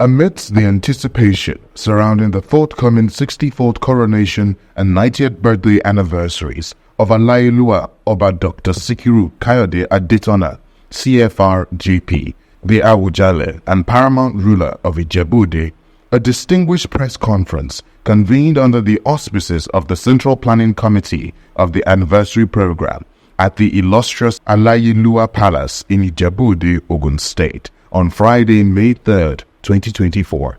Amidst the anticipation surrounding the forthcoming 64th coronation and 90th birthday anniversaries of Alailua Oba Dr. Sikiru Kayode Adetona, CFR GP, the Awujale and Paramount Ruler of Ijebu, a distinguished press conference convened under the auspices of the Central Planning Committee of the anniversary program at the illustrious Alailua Palace in Ijebu, Ogun State, on Friday, May 3rd, 2024.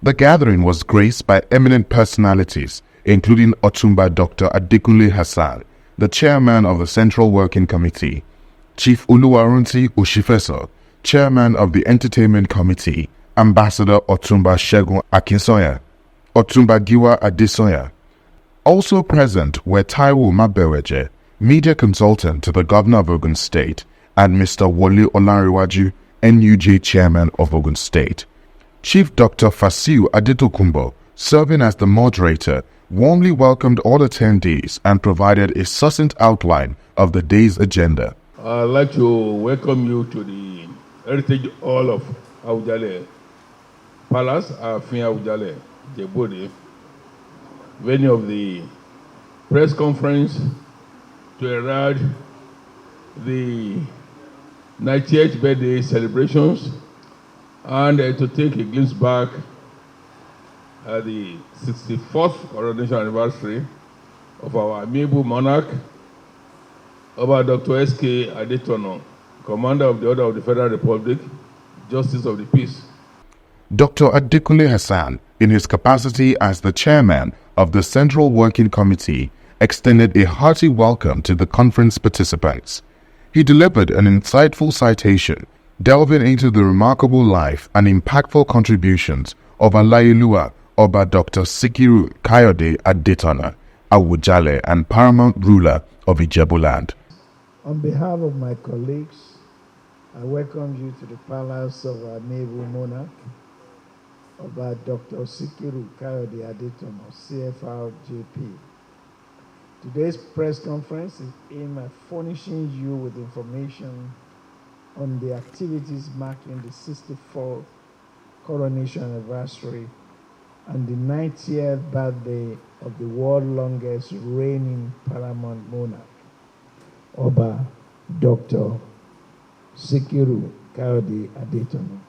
The gathering was graced by eminent personalities, including Otumba Dr. Adekunle Hassan, the chairman of the Central Working Committee, Chief Oluwarunti Oshifeso, chairman of the Entertainment Committee, Ambassador Otumba Segun Akinsoya, Otumba Giwa Adesoya. Also present were Taiwo Mabeweje, media consultant to the Governor of Ogun State, and Mr. Wole Olanrewaju, NUJ chairman of Ogun State. Chief Dr. Fasiu Adetokunbo, serving as the moderator, warmly welcomed all attendees and provided a succinct outline of the day's agenda. I'd like to welcome you to the Heritage Hall of Awujale Palace, Afin Awujale, Ijebu, venue of the press conference to herald the 90th birthday celebrations and to take a glimpse back at the 64th coronation anniversary of our amiable monarch, Oba Dr. S.K. Adetona, Commander of the Order of the Federal Republic, Justice of the Peace. Dr. Adekunle Hassan, in his capacity as the chairman of the Central Working Committee, extended a hearty welcome to the conference participants. He delivered an insightful citation, delving into the remarkable life and impactful contributions of Alailua Oba Dr. Sikiru Kayode Adetona, Awujale and Paramount Ruler of Ijebu land. On behalf of my colleagues, I welcome you to the palace of our naval monarch, Oba Dr. Sikiru Kayode Adetona, CFR JP. Today's press conference is aimed at furnishing you with information on the activities marking the 64th coronation anniversary and the 90th birthday of the world's longest reigning paramount monarch, Oba Dr. Sikiru Kayode Adetona.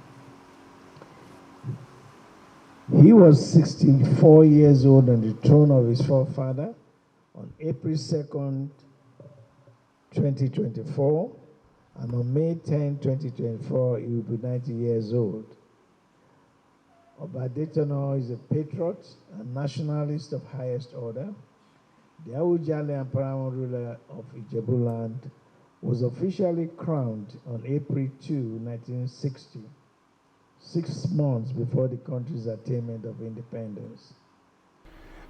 He was 64 years old on the throne of his forefather on April 2nd, 2024, and on May 10, 2024, he will be 90 years old. Oba Adetona is a patriot and nationalist of highest order. The Awujale and Paramount Ruler of Ijebu land was officially crowned on April 2, 1960, 6 months before the country's attainment of independence.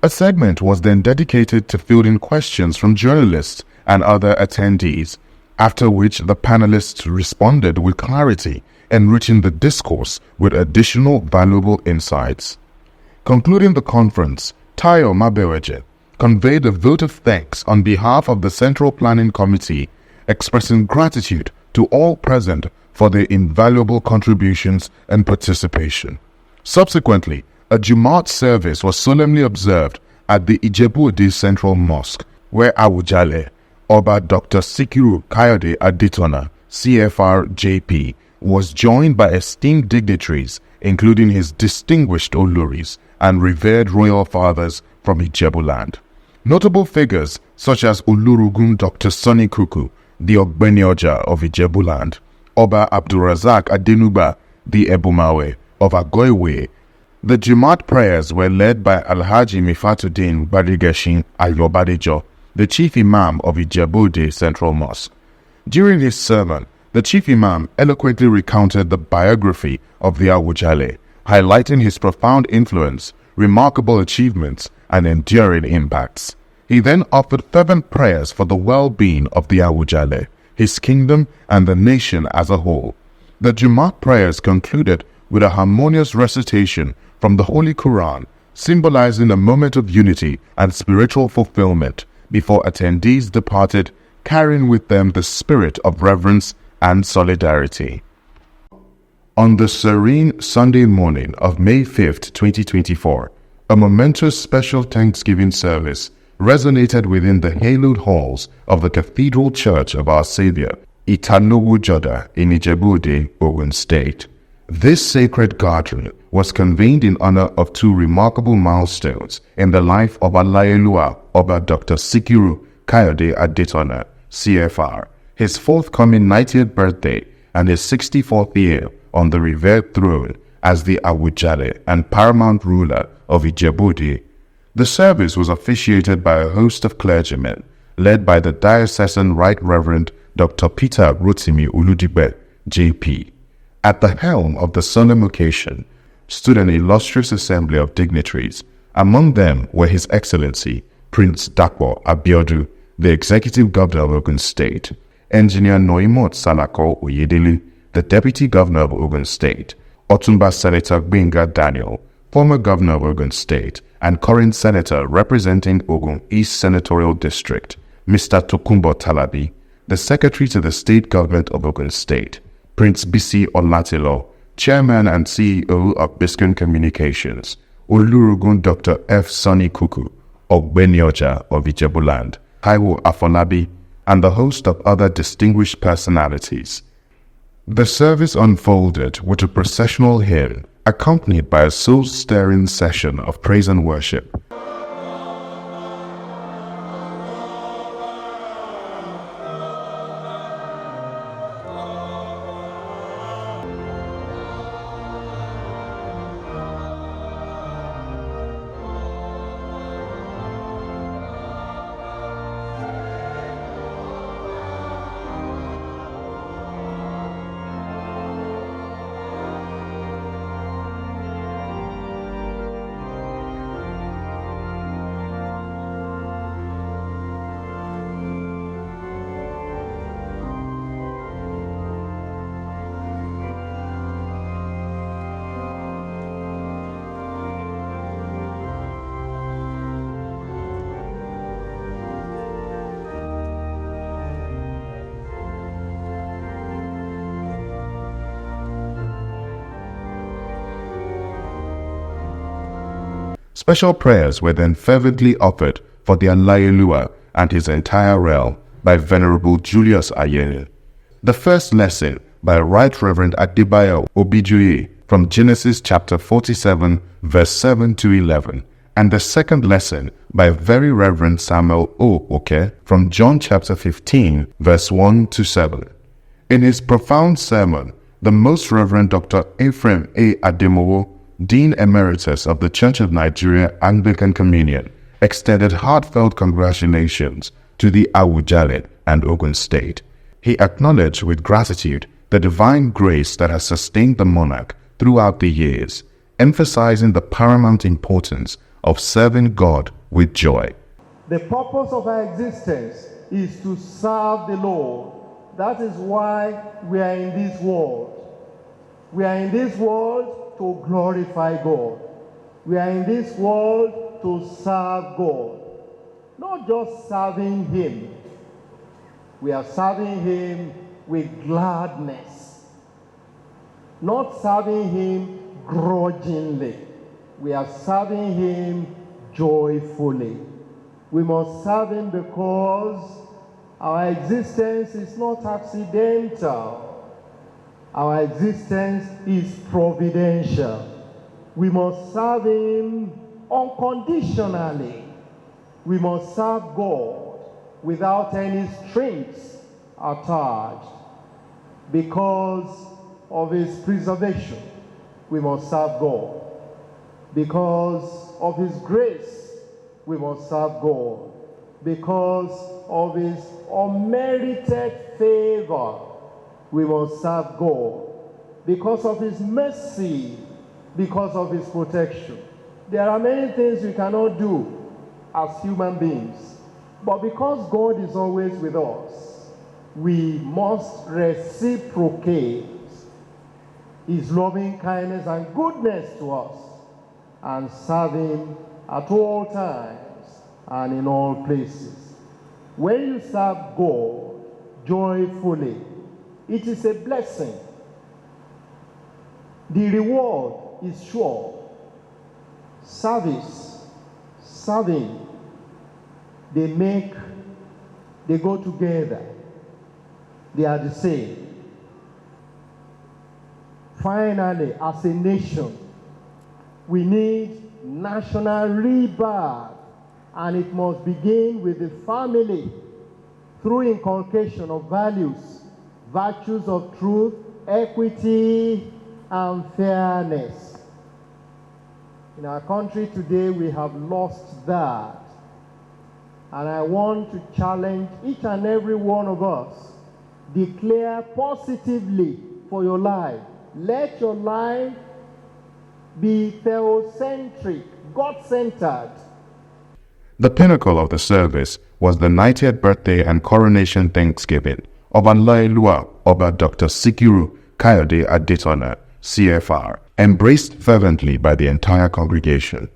A segment was then dedicated to fielding questions from journalists and other attendees, after which the panelists responded with clarity, enriching the discourse with additional valuable insights. Concluding the conference, Tayo Mabeweje conveyed a vote of thanks on behalf of the Central Planning Committee, expressing gratitude to all present for their invaluable contributions and participation. Subsequently, a Jumat service was solemnly observed at the Ijebu Central Mosque, where Awujale Oba Dr. Sikiru Kayode Adetona, CFR JP, was joined by esteemed dignitaries, including his distinguished Oluris and revered royal fathers from Ijebu land. Notable figures such as Olurugun Dr. Sonny Kuku, the Ogbenioja of Ijebu land, Oba Abdulrazak Adenuba, the Ebumawe of Agoiwe. The Jumat prayers were led by Alhaji Mifatuddin Badigeshin Ayobadejo, the chief imam of Ijebu Central Mosque. During his sermon, the chief imam eloquently recounted the biography of the Awujale, highlighting his profound influence, remarkable achievements, and enduring impacts. He then offered fervent prayers for the well-being of the Awujale, his kingdom, and the nation as a whole. The Jumat prayers concluded with a harmonious recitation from the Holy Quran, symbolizing a moment of unity and spiritual fulfillment, before attendees departed, carrying with them the spirit of reverence and solidarity. On the serene Sunday morning of May 5th, 2024, a momentous special Thanksgiving service resonated within the hallowed halls of the Cathedral Church of Our Savior, Awujale in Ijebu, Ogun State. This sacred gathering was convened in honor of two remarkable milestones in the life of Alayeluwa Oba Dr. Sikiru Kayode Adetona, CFR, his forthcoming 90th birthday and his 64th year on the revered throne as the Awujale and Paramount ruler of Ijebu. The service was officiated by a host of clergymen, led by the Diocesan Right Reverend Dr. Peter Rotimi Uludigbe, JP. At the helm of the solemn occasion stood an illustrious assembly of dignitaries. Among them were His Excellency Prince Dapo Abiodun, the Executive Governor of Ogun State, Engineer Noimot Salako Oyedele, the Deputy Governor of Ogun State, Otumba Senator Benga Daniel, former Governor of Ogun State and current Senator representing Ogun East Senatorial District, Mr. Tokunbo Talabi, the Secretary to the State Government of Ogun State, Prince Bisi Olatilo, Chairman and CEO of Biscayne Communications, Olurugun Dr. F. Sonny Kuku, Ogbenioja of Ijebuland, Taiwo Afolabi, and the host of other distinguished personalities. The service unfolded with a processional hymn, accompanied by a soul-stirring session of praise and worship. Special prayers were then fervently offered for the Alayeluwa and his entire realm by Venerable Julius Ayene. The first lesson by Right Reverend Adebayo Obijuye from Genesis chapter 47 verse 7 to 11, and the second lesson by Very Reverend Samuel O. Oke from John chapter 15 verse 1 to 7. In his profound sermon, the Most Reverend Dr. Ephraim A. Ademowo, Dean Emeritus of the Church of Nigeria Anglican Communion, extended heartfelt congratulations to the Awujale and Ogun State. He acknowledged with gratitude the divine grace that has sustained the monarch throughout the years, emphasizing the paramount importance of serving God with joy. The purpose of our existence is to serve the Lord. That is why we are in this world. We are in this world to glorify God. We are in this world to serve God. Not just serving Him. We are serving Him with gladness. Not serving Him grudgingly. We are serving Him joyfully. We must serve Him because our existence is not accidental. Our existence is providential. We must serve Him unconditionally. We must serve God without any strings attached. Because of His preservation, we must serve God. Because of His grace, we must serve God. Because of His unmerited favor, we must serve God. Because of His mercy, because of His protection. There are many things we cannot do as human beings. But because God is always with us, we must reciprocate His loving kindness and goodness to us and serve Him at all times and in all places. When you serve God joyfully, it is a blessing. The reward is sure. Service, serving, they go together. They are the same. Finally, as a nation, we need national rebirth, and it must begin with the family through inculcation of values, virtues of truth, equity, and fairness. In our country today, we have lost that. And I want to challenge each and every one of us. Declare positively for your life. Let your life be theocentric, God-centered. The pinnacle of the service was the 90th birthday and coronation thanksgiving of Alailua Oba Dr. Sikiru Kayode Adetona, CFR, embraced fervently by the entire congregation.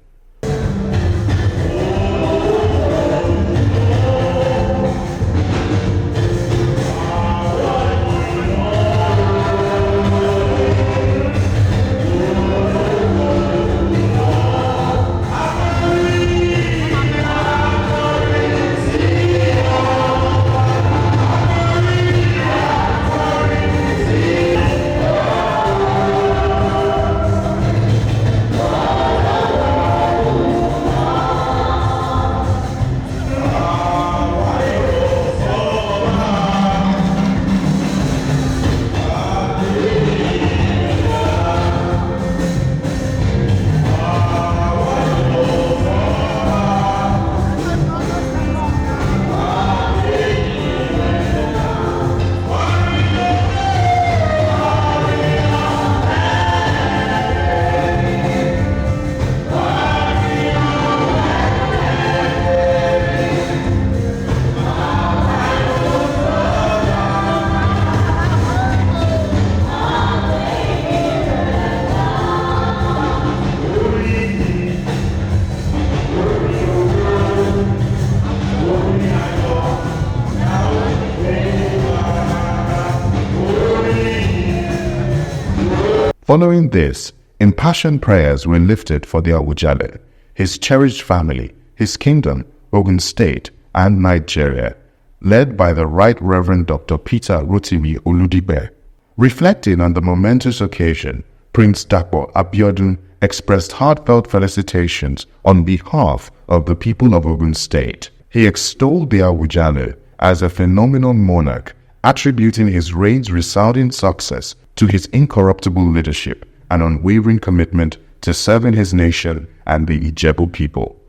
Following this, impassioned prayers were lifted for the Awujale, his cherished family, his kingdom, Ogun State, and Nigeria, led by the Right Reverend Dr. Peter Rotimi Oludibe. Reflecting on the momentous occasion, Prince Dapo Abiodun expressed heartfelt felicitations on behalf of the people of Ogun State. He extolled the Awujale as a phenomenal monarch, attributing his reign's resounding success to his incorruptible leadership and unwavering commitment to serving his nation and the Ijebu people.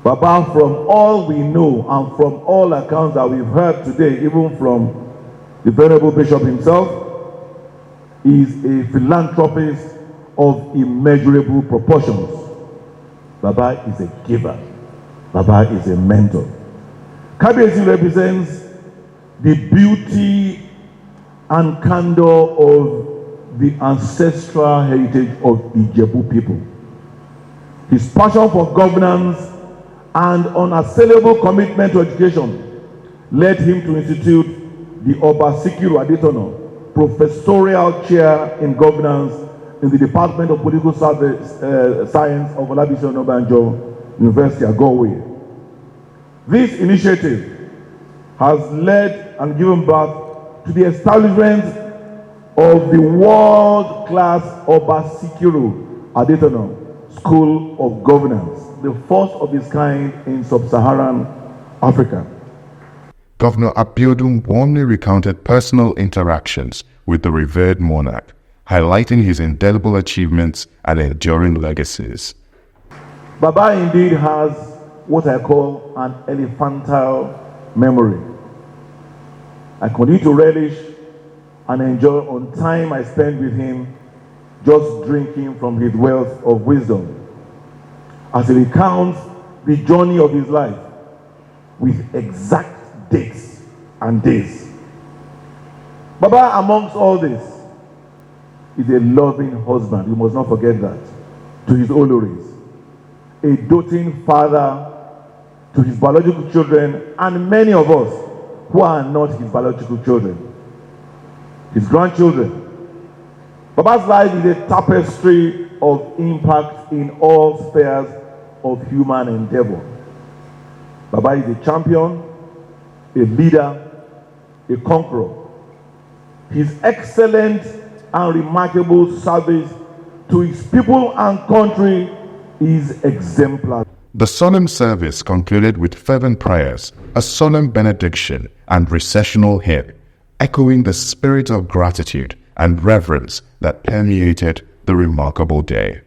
Baba, from all we know and from all accounts that we've heard today, even from the Venerable Bishop himself, is a philanthropist of immeasurable proportions. Baba is a giver. Baba is a mentor. Kabiyesi represents the beauty and candor of the ancestral heritage of Ijebu people. His passion for governance and unassailable commitment to education led him to institute the Oba Sikiru Adetona professorial chair in governance in the Department of Political Science of Olabisi Onabanjo University at Galway. This initiative has led and given birth to the establishment of the world-class Oba Sikiru Adetona School of Governance, the first of its kind in sub-Saharan Africa. Governor Abiodun warmly recounted personal interactions with the revered monarch, highlighting his indelible achievements and enduring legacies. Baba indeed has what I call an elephantine memory. I continue to relish and enjoy on time I spend with him, just drinking from his wealth of wisdom, as he recounts the journey of his life with exact dates and days. Baba, amongst all this, is a loving husband, you must not forget that, to his Oloris, a doting father to his biological children, and many of us who are not his biological children, his grandchildren, Baba's life is a tapestry of impact in all spheres of human endeavor. Baba is a champion, a leader, a conqueror. His excellent and remarkable service to his people and country is exemplary. The solemn service concluded with fervent prayers, a solemn benediction, and recessional hymn, echoing the spirit of gratitude and reverence that permeated the remarkable day.